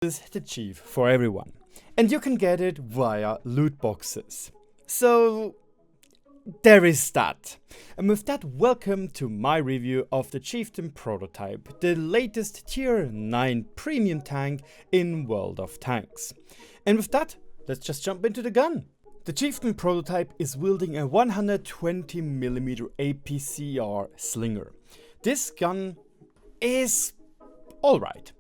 is the Chief for everyone, and you can get it via loot boxes. So there is that. And with that, welcome to my review of the Chieftain Prototype, the latest tier 9 premium tank in World of Tanks. And with that, let's just jump into the gun. The Chieftain Prototype is wielding a 120mm APCR slinger. This gun is alright.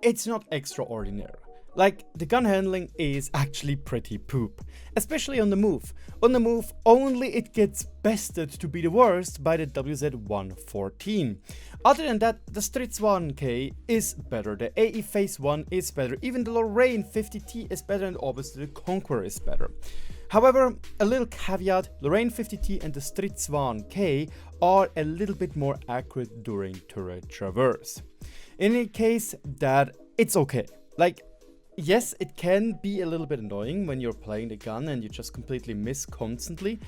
It's not extraordinary. Like, the gun handling is actually pretty poop, especially on the move. On the move, only it gets bested to be the worst by the WZ-114. Other than that, the Stritz 1K is better, the AE Phase 1 is better, even the Lorraine 50T is better, and obviously the Conqueror is better. However, a little caveat, Lorraine 50T and the Stritz 1K are a little bit more accurate during turret traverse. In any case, that it's okay. Like, yes, it can be a little bit annoying when you're playing the gun and you just completely miss constantly,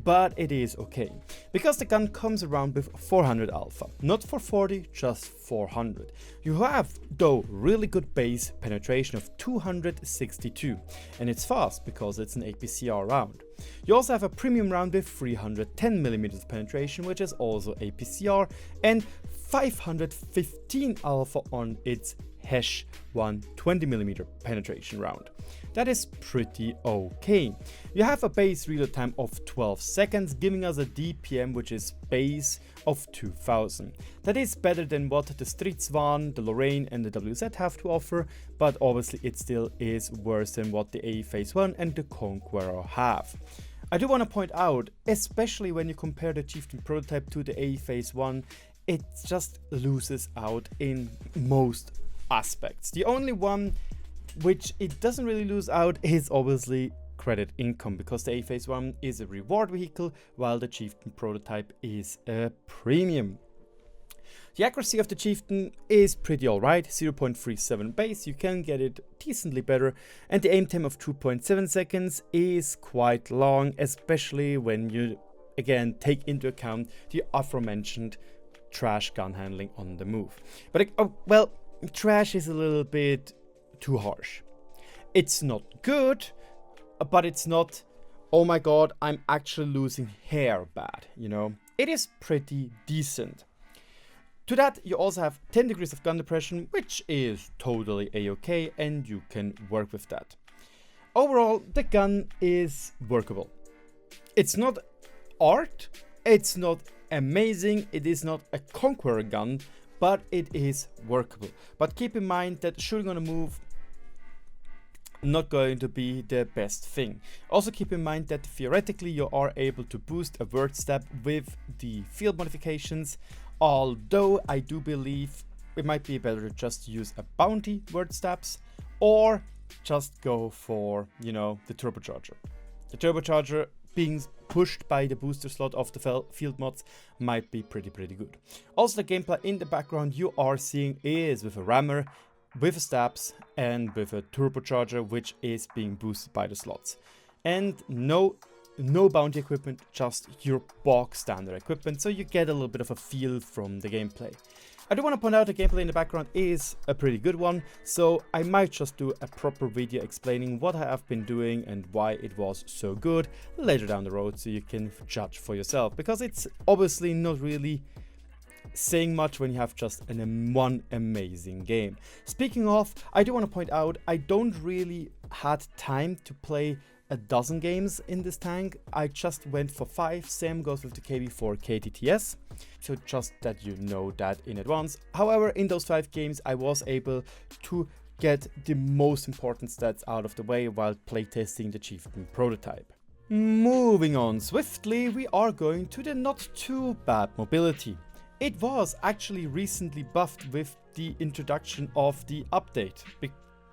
but it is okay. Because the gun comes around with 400 alpha, not 440, just 400. You have, though, really good base penetration of 262, and it's fast because it's an APCR round. You also have a premium round with 310mm of penetration, which is also APCR, and 515 alpha on its Hesh 120mm penetration round. That is pretty okay. You have a base reload time of 12 seconds, giving us a DPM which is base of 2000. That is better than what the Stritz 1, the Lorraine and the WZ have to offer, but obviously it still is worse than what the AE Phase 1 and the Conqueror have. I do want to point out, especially when you compare the Chieftain Prototype to the AE Phase 1, it just loses out in most aspects. The only one which it doesn't really lose out is obviously credit income, because the AE Phase 1 is a reward vehicle while the Chieftain Prototype is a premium. The accuracy of the Chieftain is pretty alright, 0.37 base, you can get it decently better, and the aim time of 2.7 seconds is quite long, especially when you again take into account the aforementioned trash gun handling on the move. But well, trash is a little bit too harsh. It's not good, but it's not, oh my god, I'm actually losing hair bad, you know. It is pretty decent. To that, you also have 10 degrees of gun depression, which is totally a-okay, and you can work with that. Overall, the gun is workable. It's not art, it's not amazing, it is not a Conqueror gun, but it is workable. But keep in mind that shooting on a move not going to be the best thing. Also keep in mind that theoretically you are able to boost a word step with the field modifications, although I do believe it might be better to just use a bounty word steps or just go for, you know, the turbocharger. The turbocharger being pushed by the booster slot of the field mods might be pretty good. Also, the gameplay in the background you are seeing is with a rammer, with a stabs, and with a turbocharger which is being boosted by the slots. And no bounty equipment, just your bog standard equipment, so you get a little bit of a feel from the gameplay. I do want to point out the gameplay in the background is a pretty good one, so I might just do a proper video explaining what I have been doing and why it was so good later down the road, so you can judge for yourself, because it's obviously not really saying much when you have just one amazing game. Speaking of, I do want to point out I don't really had time to play a dozen games in this tank. I just went for 5, same goes with the KB4 KTTS, so just that you know that in advance. However, in those 5 games I was able to get the most important stats out of the way while playtesting the Chieftain Prototype. Moving on swiftly, we are going to the not too bad mobility. It was actually recently buffed with the introduction of the update,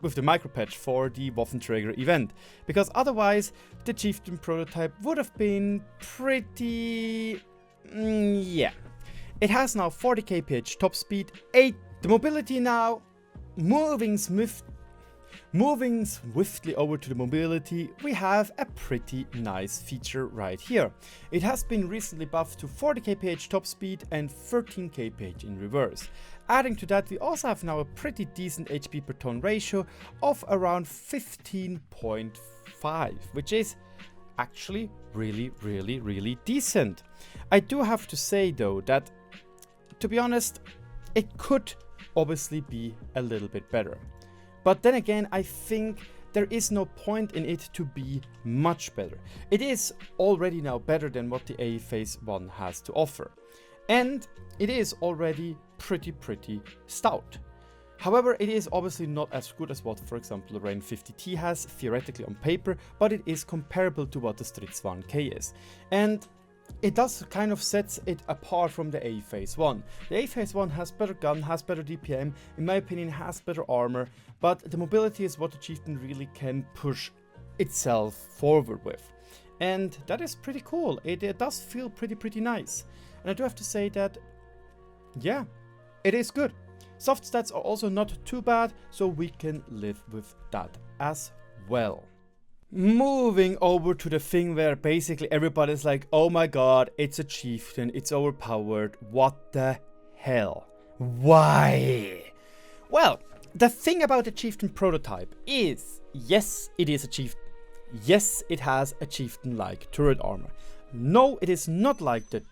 with the micro patch for the Waffenträger event, because otherwise the Chieftain Prototype would have been pretty... yeah. It has now 40 kph top speed, 8. The mobility now, moving swiftly over to the mobility, we have a pretty nice feature right here. It has been recently buffed to 40 kph top speed and 13 kph in reverse. Adding to that, we also have now a pretty decent HP per ton ratio of around 15.5, which is actually really decent. I do have to say though that, to be honest, it could obviously be a little bit better. But then again, I think there is no point in it to be much better. It is already now better than what the A Phase 1 has to offer. And it is already pretty stout. However, it is obviously not as good as what, for example, the Rain 50T has, theoretically on paper, but it is comparable to what the Stridsvagn K is. And it does kind of sets it apart from the A Phase 1. The A Phase 1 has better gun, has better DPM, in my opinion has better armor, but the mobility is what the Chieftain really can push itself forward with. And that is pretty cool. It does feel pretty nice. And I do have to say that, yeah, it is good. Soft stats are also not too bad, so we can live with that as well. Moving over to the thing where basically everybody's like, oh my god, it's a Chieftain, it's overpowered, what the hell? Why? Well, the thing about the Chieftain Prototype is, yes, it is a Chieftain. Yes, it has a Chieftain-like turret armor. No, it is not like the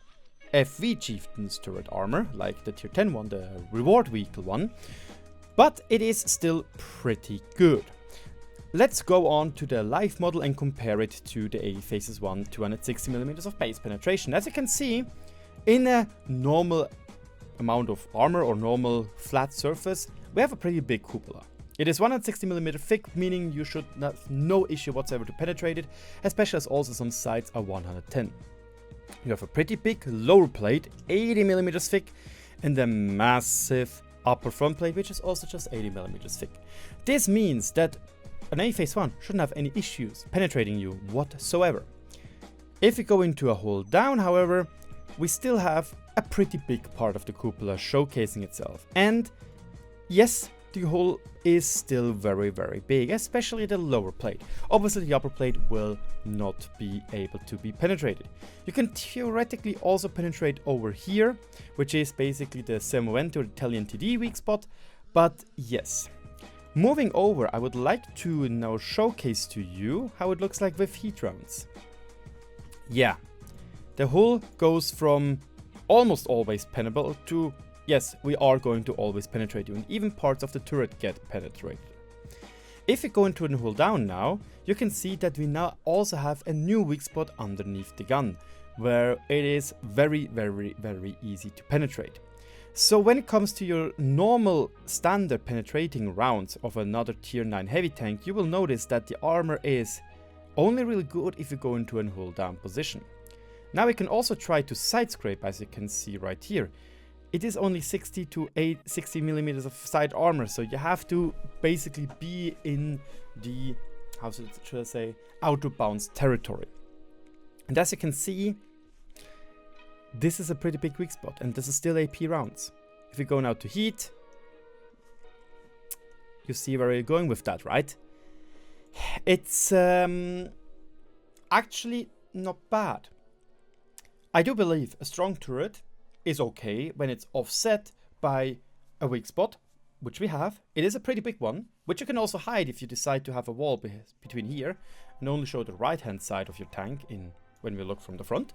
FV Chieftain's turret armor, like the tier 10 one, the reward vehicle one, but it is still pretty good. Let's go on to the live model and compare it to the A Phases 1 260mm of base penetration. As you can see, in a normal amount of armor or normal flat surface, we have a pretty big cupola. It is 160mm thick, meaning you should have no issue whatsoever to penetrate it, especially as also some sides are 110. You have a pretty big lower plate, 80mm thick, and a massive upper front plate, which is also just 80mm thick. This means that an A Phase 1 shouldn't have any issues penetrating you whatsoever. If we go into a hold down, however, we still have a pretty big part of the cupola showcasing itself. And yes, the hole is still very big, especially the lower plate. Obviously the upper plate will not be able to be penetrated. You can theoretically also penetrate over here, which is basically the Semovente or Italian TD weak spot, but yes. Moving over, I would like to now showcase to you how it looks like with heat rounds. Yeah, the hull goes from almost always penetrable to, yes, we are going to always penetrate you, and even parts of the turret get penetrated. If we go into the hull down now, you can see that we now also have a new weak spot underneath the gun, where it is very easy to penetrate. So when it comes to your normal standard penetrating rounds of another tier 9 heavy tank, you will notice that the armor is only really good if you go into a hull down position. Now we can also try to side scrape, as you can see right here. It is only 60 to 60mm of side armor, so you have to basically be in the, how should I say, out of bounds territory. And as you can see, this is a pretty big weak spot, and this is still AP rounds. If we go now to heat, you see where you're going with that, right? It's actually not bad. I do believe a strong turret is okay when it's offset by a weak spot, which we have. It is a pretty big one, which you can also hide if you decide to have a wall between here and only show the right hand side of your tank when we look from the front.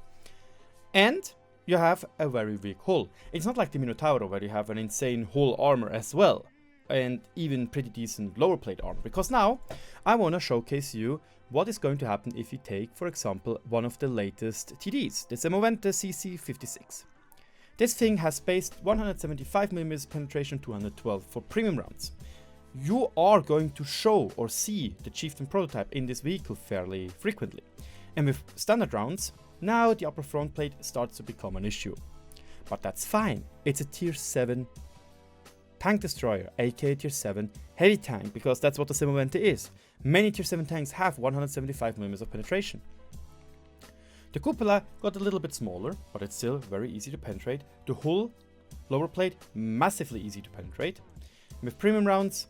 And you have a very weak hull. It's not like the Minotauro where you have an insane hull armor as well, and even pretty decent lower plate armor, because now I want to showcase you what is going to happen if you take, for example, one of the latest TDs, the Semovente CC56. This thing has based 175mm penetration 212 for premium rounds. You are going to show or see the Chieftain Prototype in this vehicle fairly frequently. And with standard rounds, now the upper front plate starts to become an issue. But that's fine, it's a tier 7 tank destroyer, aka tier 7 heavy tank, because that's what the Semovente is. Many tier 7 tanks have 175mm of penetration. The cupola got a little bit smaller, but it's still very easy to penetrate. The hull, lower plate, massively easy to penetrate. With premium rounds,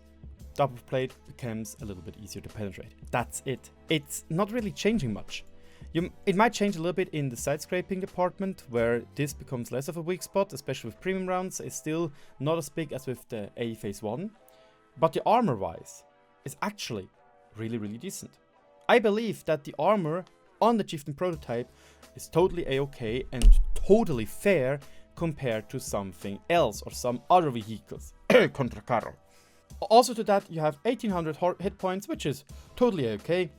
the upper plate becomes a little bit easier to penetrate. That's it. It's not really changing much. It might change a little bit in the side scraping department, where this becomes less of a weak spot, especially with premium rounds. It's still not as big as with the A phase 1, but the armor wise is actually really decent. I believe that the armor on the Chieftain Prototype is totally a-okay and totally fair compared to something else or some other vehicles. Contra carro. Also to that, you have 1800 hit points, which is totally a-okay.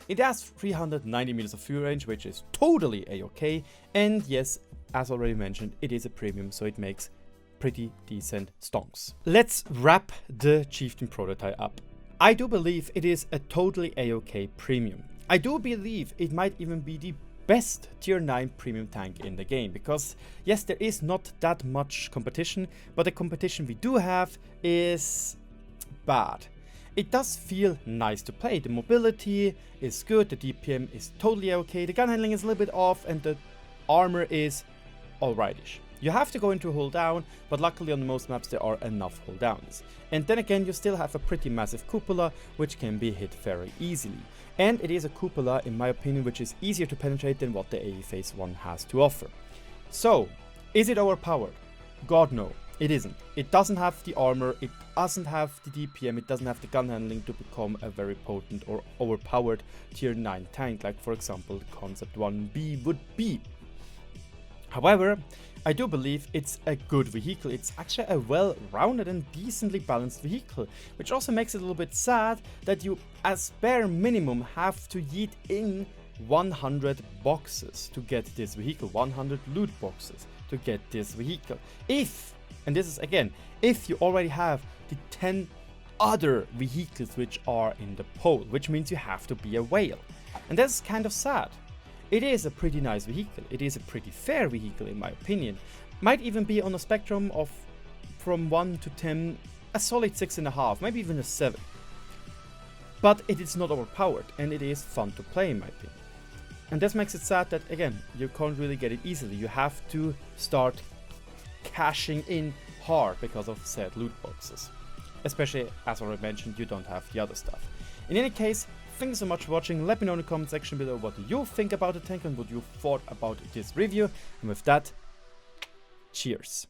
It has 390 meters of fuel range, which is totally a-okay. And yes, as already mentioned, it is a premium, so it makes pretty decent stonks. Let's wrap the Chieftain Prototype up. I do believe it is a totally a-okay premium. I do believe it might even be the best tier 9 premium tank in the game, because yes, there is not that much competition, but the competition we do have is bad. It does feel nice to play. The mobility is good, the DPM is totally okay, the gun handling is a little bit off, and the armor is alrightish. You have to go into a hold down, but luckily on most maps there are enough hold downs. And then again, you still have a pretty massive cupola, which can be hit very easily. And it is a cupola, in my opinion, which is easier to penetrate than what the AE phase 1 has to offer. So, is it overpowered? God no, it isn't. It doesn't have the armor, it doesn't have the DPM, it doesn't have the gun handling to become a very potent or overpowered tier 9 tank, like for example the Concept 1B would be. However, I do believe it's a good vehicle. It's actually a well-rounded and decently balanced vehicle, which also makes it a little bit sad that you, as bare minimum, have to yeet in 100 boxes to get this vehicle, 100 loot boxes to get this vehicle. If, and this is again, if you already have the 10 other vehicles which are in the pool, which means you have to be a whale. And that's kind of sad. It is a pretty nice vehicle, it is a pretty fair vehicle in my opinion. Might even be on a spectrum of from 1 to 10, a solid 6.5, maybe even a 7. But it is not overpowered and it is fun to play in my opinion. And this makes it sad that again, you can't really get it easily. You have to start cashing in hard because of said loot boxes. Especially, as already mentioned, you don't have the other stuff. In any case, thank you so much for watching. Let me know in the comment section below what you think about the tank and what you thought about this review. And with that, cheers.